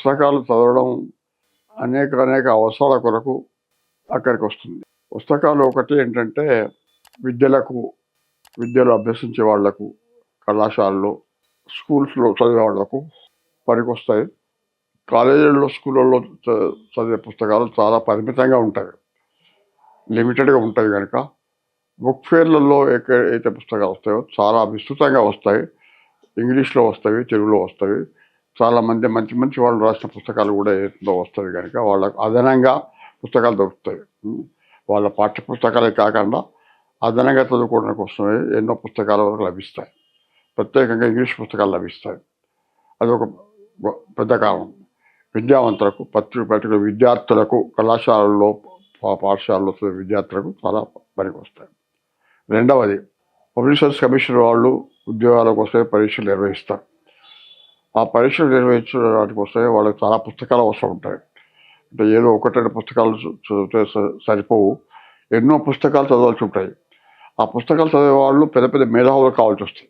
పుస్తకాలు చదవడం అనేక అవసరాల కొరకు అక్కడికి వస్తుంది. పుస్తకాలు ఒకటి ఏంటంటే విద్యలో అభ్యసించే వాళ్లకు, కళాశాలలో, స్కూల్స్లో చదివే వాళ్లకు పనికొస్తాయి. కాలేజీల్లో, స్కూళ్ళల్లో చదివే పుస్తకాలు చాలా పరిమితంగా ఉంటాయి, లిమిటెడ్గా ఉంటాయి. కనుక బుక్ ఫేర్లలో అయితే పుస్తకాలు వస్తాయో చాలా విస్తృతంగా వస్తాయి. ఇంగ్లీష్లో వస్తాయి, తెలుగులో వస్తాయి. చాలామంది మంచి వాళ్ళు రాసిన పుస్తకాలు కూడా ఏదో వస్తాయి. కనుక వాళ్ళకు అదనంగా పుస్తకాలు దొరుకుతాయి. వాళ్ళ పాఠ్య పుస్తకాలే కాకుండా అదనంగా చదువుకోవడానికి వస్తున్నాయి ఎన్నో పుస్తకాలు లభిస్తాయి. ప్రత్యేకంగా ఇంగ్లీష్ పుస్తకాలు లభిస్తాయి. అదొక పెద్ద కారణం. విద్యావంతులకు, పర్టికులర్ విద్యార్థులకు, కళాశాలల్లో, పాఠశాలలో విద్యార్థులకు చాలా పనికి వస్తాయి. రెండవది, పబ్లిషర్స్ కమిషన్ వాళ్ళు ఉద్యోగాల కోసమే పరీక్షలు నిర్వహిస్తారు. ఆ పరీక్షలు నిర్వహించడానికి వస్తే వాళ్ళకి చాలా పుస్తకాలు అవసరం ఉంటాయి. అంటే ఏదో ఒకటి రెండు పుస్తకాలు చదివితే సరిపోవు, ఎన్నో పుస్తకాలు చదవాల్సి ఉంటాయి. ఆ పుస్తకాలు చదివే వాళ్ళు పెద్ద మేధావులు కావాల్సి వస్తాయి.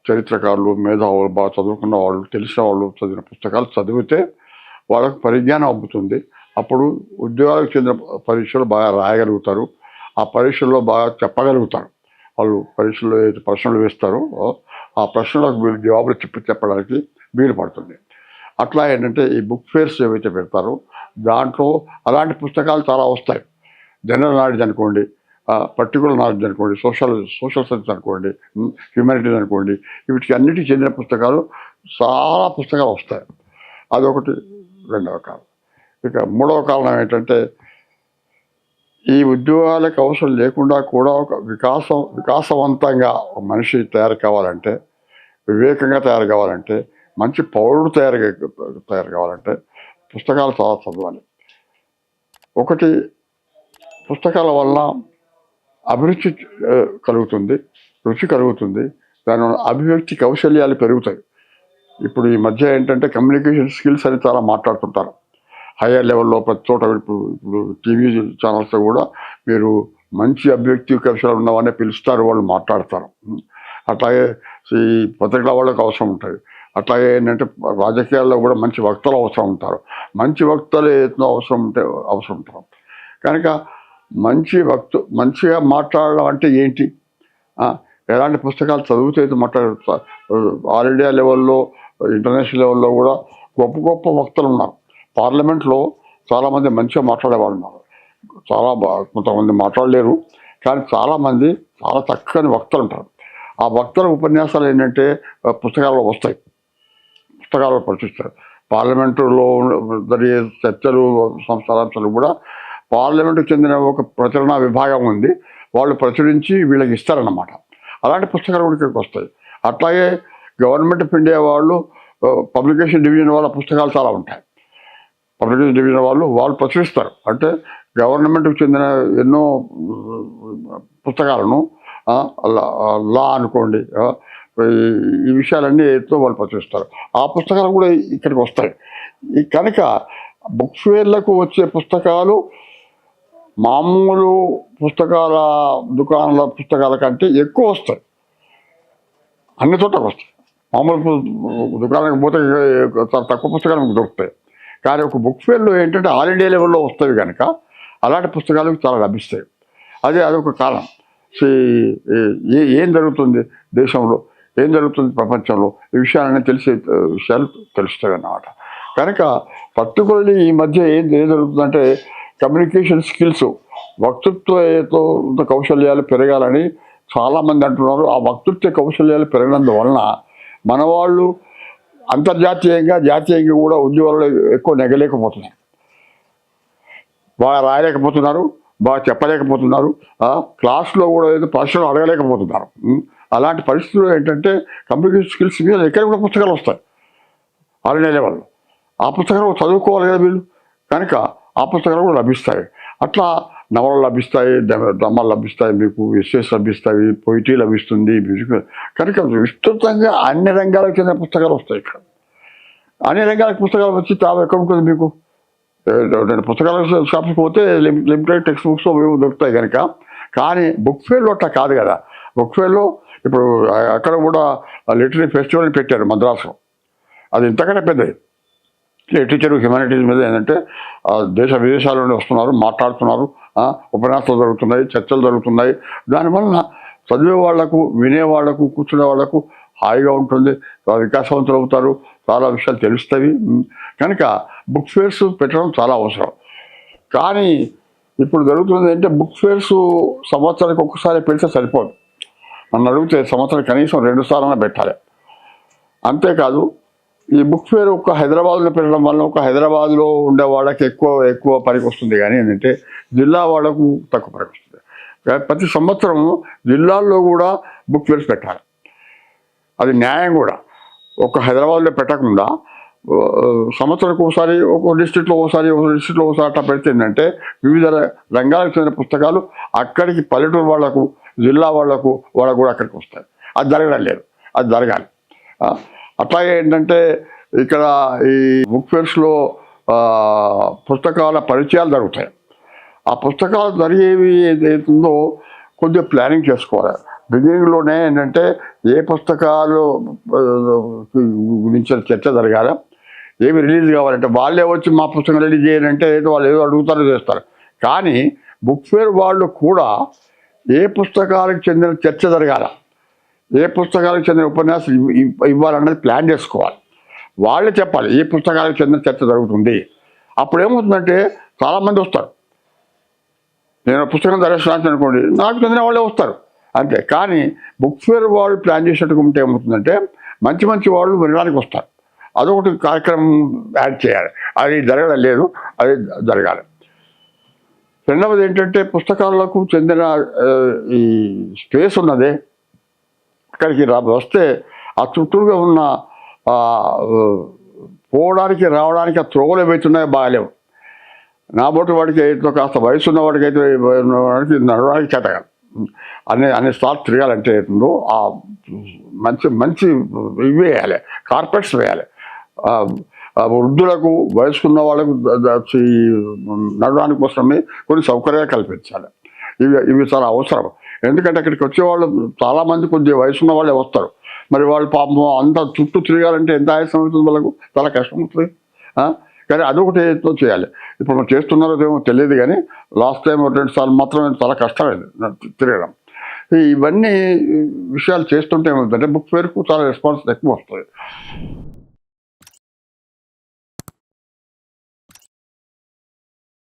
చరిత్రకారులు, మేధావులు, బాగా చదువుకున్న వాళ్ళు, తెలిసిన వాళ్ళు చదివిన పుస్తకాలు చదివితే వాళ్ళకు పరిజ్ఞానం అబ్బుతుంది. అప్పుడు ఉద్యోగాలకు చెందిన పరీక్షలు బాగా రాయగలుగుతారు. ఆ పరీక్షల్లో బాగా చెప్పగలుగుతారు. వాళ్ళు పరీక్షల్లో ఏదైతే ప్రశ్నలు వేస్తారో ఆ ప్రశ్నలకు వీళ్ళు జవాబులు చెప్పడానికి వీలు పడుతుంది. అట్లా ఏంటంటే ఈ బుక్ ఫేర్స్ ఏవైతే పెడతారో దాంట్లో అలాంటి పుస్తకాలు చాలా వస్తాయి. జనరల్ నాలెడ్జ్ అనుకోండి, పర్టికులర్ నాలెడ్జ్ అనుకోండి, సోషల్ సైన్స్ అనుకోండి, హ్యూమానిటీస్ అనుకోండి, వీటికి అన్నిటికీ చెందిన పుస్తకాలు చాలా పుస్తకాలు వస్తాయి. అదొకటి రెండవ కారణం. ఇక మూడవ కారణం ఏంటంటే ఈ ఉద్యోగాలకు అవసరం లేకుండా కూడా ఒక వికాసవంతంగా ఒక మనిషి తయారు కావాలంటే, వివేకంగా తయారు కావాలంటే, మంచి పౌరుడు తయారు కావాలంటే పుస్తకాలు చాలా చదవాలి. ఒకటి, పుస్తకాల వల్ల అభిరుచి కలుగుతుంది, రుచి కలుగుతుంది. దానివల్ల అభివ్యక్తి కౌశల్యాలు పెరుగుతాయి. ఇప్పుడు ఈ మధ్య ఏంటంటే కమ్యూనికేషన్ స్కిల్స్ అని చాలా మాట్లాడుతుంటారు. హయ్యర్ లెవెల్లో ప్రతి చోట ఇప్పుడు టీవీ ఛానల్స్లో కూడా మీరు మంచి అభివ్యక్తి కౌశల్యాలు ఉన్నవాడిని పిలుస్తారు, వాళ్ళు మాట్లాడతారు. అట్లాగే ఈ పత్రికల వాళ్ళకి అవసరం ఉంటుంది. అట్లాగే ఏంటంటే రాజకీయాల్లో కూడా మంచి వక్తలు అవసరం ఉంటారు. మంచి వక్తలు ఏదో అవసరం ఉంటారు. కనుక మంచిగా మాట్లాడడం అంటే ఏంటి, ఎలాంటి పుస్తకాలు చదివితే మాట్లాడుతారు. ఆల్ ఇండియా లెవెల్లో, ఇంటర్నేషనల్ లెవెల్లో కూడా గొప్ప వక్తలు ఉన్నారు. పార్లమెంట్లో చాలామంది మంచిగా మాట్లాడేవాళ్ళు ఉన్నారు. కొంతమంది మాట్లాడలేరు, కానీ చాలామంది చాలా చక్కని వక్తలు ఉంటారు. ఆ వక్తల ఉపన్యాసాలు ఏంటంటే పుస్తకాల్లో వస్తాయి, పుస్తకాల్లో ప్రచురిస్తారు. పార్లమెంటులో జరిగే చర్చలు, సంస్థాంశాలు కూడా పార్లమెంటుకు చెందిన ఒక ప్రచురణ విభాగం ఉంది, వాళ్ళు ప్రచురించి వీళ్ళకి ఇస్తారన్నమాట. అలాంటి పుస్తకాలు కూడా ఇక్కడికి వస్తాయి. అట్లాగే గవర్నమెంట్ ఆఫ్ ఇండియా వాళ్ళు పబ్లికేషన్ డివిజన్ వాళ్ళ పుస్తకాలు చాలా ఉంటాయి. పబ్లికేషన్ డివిజన్ వాళ్ళు ప్రచురిస్తారు. అంటే గవర్నమెంట్కి చెందిన ఎన్నో పుస్తకాలను, లా అనుకోండి, ఈ విషయాలన్నీ ఏదో వాళ్ళు ప్రచురిస్తారు. ఆ పుస్తకాలు కూడా ఇక్కడికి వస్తాయి. కనుక బుక్ ఫేర్లకు వచ్చే పుస్తకాలు మామూలు పుస్తకాల దుకాణాల పుస్తకాల కంటే ఎక్కువ వస్తాయి, అన్ని చోట్లకు వస్తాయి. మామూలు దుకాణానికి పోతే చాలా తక్కువ పుస్తకాలు మీకు దొరుకుతాయి. కానీ ఒక బుక్ ఫేర్లో ఏంటంటే ఆల్ ఇండియా లెవెల్లో వస్తాయి కనుక అలాంటి పుస్తకాలు చాలా లభిస్తాయి. అదొక కారణం. ఏం జరుగుతుంది దేశంలో, ఏం జరుగుతుంది ప్రపంచంలో, ఈ విషయాలన్నీ విషయాలు తెలుస్తాయి అన్నమాట. కనుక పర్టికులర్లీ ఈ మధ్య ఏం జరుగుతుందంటే కమ్యూనికేషన్ స్కిల్స్, వక్తృత్వ కౌశల్యాలు పెరగాలని చాలామంది అంటున్నారు. ఆ వక్తృత్వ కౌశల్యాలు పెరగనందువలన మన వాళ్ళు అంతర్జాతీయంగా, జాతీయంగా కూడా ఉద్యోగాలు ఎక్కువ నెగలేకపోతున్నారు, బాగా రాయలేకపోతున్నారు, బాగా చెప్పలేకపోతున్నారు, క్లాస్లో కూడా ఏదో ప్రశ్నలు అడగలేకపోతున్నారు. అలాంటి పరిస్థితుల్లో ఏంటంటే కమ్యూనికేషన్ స్కిల్స్ మీద ఎక్కడ కూడా పుస్తకాలు వస్తాయి ఆల్ ఇండియా లెవెల్లో. ఆ పుస్తకాలు చదువుకోవాలి కదా వీళ్ళు, కనుక ఆ పుస్తకాలు కూడా లభిస్తాయి. అట్లా నవలలు లభిస్తాయి, డ్రామాలు లభిస్తాయి, మీకు ఎస్సేస్ లభిస్తాయి, పొయిటరీ లభిస్తుంది, మ్యూజిక్. కనుక విస్తృతంగా అన్ని రంగాలకు చెందిన పుస్తకాలు వస్తాయి. ఇక్కడ అన్ని రంగాలకు పుస్తకాలు వచ్చి ఎక్కడ ఉంటుంది మీకు? పుస్తకాల షాప్కి పోతే లిమిటెడ్ టెక్స్ట్ బుక్స్ దొరుకుతాయి కనుక. కానీ బుక్ ఫేర్లో అట్లా కాదు కదా. బుక్ ఫేర్లో ఇప్పుడు అక్కడ కూడా లిటరీ ఫెస్టివల్ పెట్టారు మద్రాసులో, అది ఇంతకంటే పెద్దది. లిటరేచర్ హ్యుమానిటీస్ మీద ఏంటంటే దేశ విదేశాల నుండి వస్తున్నారు, మాట్లాడుతున్నారు, ఉపన్యాసాలు జరుగుతున్నాయి, చర్చలు జరుగుతున్నాయి. దానివల్ల చదివే వాళ్లకు, వినేవాళ్లకు, కూర్చునే వాళ్లకు హాయిగా ఉంటుంది, వికాసవంతులు అవుతారు, చాలా విషయాలు తెలుస్తాయి. కనుక బుక్ ఫేర్స్ పెట్టడం చాలా అవసరం. కానీ ఇప్పుడు జరుగుతుంది అంటే బుక్ ఫేర్స్ సంవత్సరానికి ఒక్కసారి పెడితే సరిపోదు. నన్ను అడిగితే సంవత్సరం కనీసం 2 సార్లు పెట్టాలి. అంతేకాదు ఈ బుక్ ఫేర్ ఒక హైదరాబాద్లో పెట్టడం వల్ల ఒక హైదరాబాద్లో ఉండే వాళ్ళకి ఎక్కువ పనికి వస్తుంది, కానీ ఏంటంటే జిల్లా వాళ్ళకు తక్కువ పనికి వస్తుంది. ప్రతి సంవత్సరం జిల్లాల్లో కూడా బుక్ ఫేర్స్ పెట్టాలి. అది న్యాయం కూడా. ఒక హైదరాబాద్లో పెట్టకుండా సంవత్సరానికి ఒకసారి ఒక డిస్ట్రిక్ట్లో ఒకసారి అట్లా పెడితే ఏంటంటే వివిధ రంగాలకు చెందిన పుస్తకాలు అక్కడికి పల్లెటూరు వాళ్లకు, జిల్లా వాళ్ళకు కూడా అక్కడికి వస్తాయి. అది జరగడం లేదు, అది జరగాలి. అట్లాగే ఏంటంటే ఇక్కడ ఈ బుక్ ఫేర్స్లో పుస్తకాల పరిచయాలు జరుగుతాయి. ఆ పుస్తకాలు జరిగేవి ఏదైతుందో కొద్దిగా ప్లానింగ్ చేసుకోవాలి. బిగినింగ్లోనే ఏంటంటే ఏ పుస్తకాలు గురించి చర్చ జరగాలి, ఏమి రిలీజ్ కావాలంటే వాళ్ళే వచ్చి మా పుస్తకం రిలీజ్ చేయాలంటే వాళ్ళు ఏదో అడుగుతారో చేస్తారు. కానీ బుక్ ఫేర్ వాళ్ళు కూడా ఏ పుస్తకాలకు చెందిన చర్చ జరగాల, ఏ పుస్తకాలకు చెందిన ఉపన్యాసం ఇవ్వాలన్నది ప్లాన్ చేసుకోవాలి. వాళ్ళే చెప్పాలి ఏ పుస్తకాలకు చెందిన చర్చ జరుగుతుంది. అప్పుడు ఏమవుతుందంటే చాలామంది వస్తారు. నేను పుస్తకం దర్శనానికి అనుకోండి, నాకు చెందిన వాళ్ళే వస్తారు అంతే. కానీ బుక్ ఫేర్ వాళ్ళు ప్లాన్ చేసేట్టుగా ఉంటే ఏమవుతుందంటే మంచి వాళ్ళు వినడానికి వస్తారు. అదొకటి కార్యక్రమం యాడ్ చేయాలి. అది జరగడం లేదు, అది జరగాలి. రెండవది ఏంటంటే పుస్తకాలకు చెందిన ఈ స్పేస్ ఉన్నదే అక్కడికి వస్తే ఆ చుట్టూగా ఉన్న పోవడానికి రావడానికి ఆ త్రోవలు ఏవైతున్నాయో బాగాలేవు. నా బోటి వాడికి అయితే కాస్త వయసు ఉన్న వాడికి అయితే నడవడానికి చేతగా అన్ని స్టార్ట్ తిరగాలంటే అవుతుందో ఆ మంచి ఇవి వేయాలి, కార్పెట్స్ వేయాలి. వృద్ధులకు, వయసుకున్న వాళ్ళకు నడవడానికి కోసమే కొన్ని సౌకర్యాలు కల్పించాలి. ఇవి చాలా అవసరం. ఎందుకంటే అక్కడికి వచ్చేవాళ్ళు చాలామంది కొద్దిగా వయసున్న వాళ్ళే వస్తారు. మరి వాళ్ళు పాపం అంత చుట్టూ తిరగాలంటే ఎంత ఆయాసం అవుతుంది, వాళ్ళకు చాలా కష్టం అవుతుంది. కానీ అదొకటి చేయాలి. ఇప్పుడు మనం చేస్తున్నారో ఏమో తెలియదు, కానీ లాస్ట్ టైం 2 సార్లు మాత్రమే చాలా కష్టమైంది తిరగడం. ఇవన్నీ విషయాలు చేస్తుంటే ఏమవుతుందంటే బుక్ ఫేర్కు చాలా రెస్పాన్స్ ఎక్కువ వస్తుంది.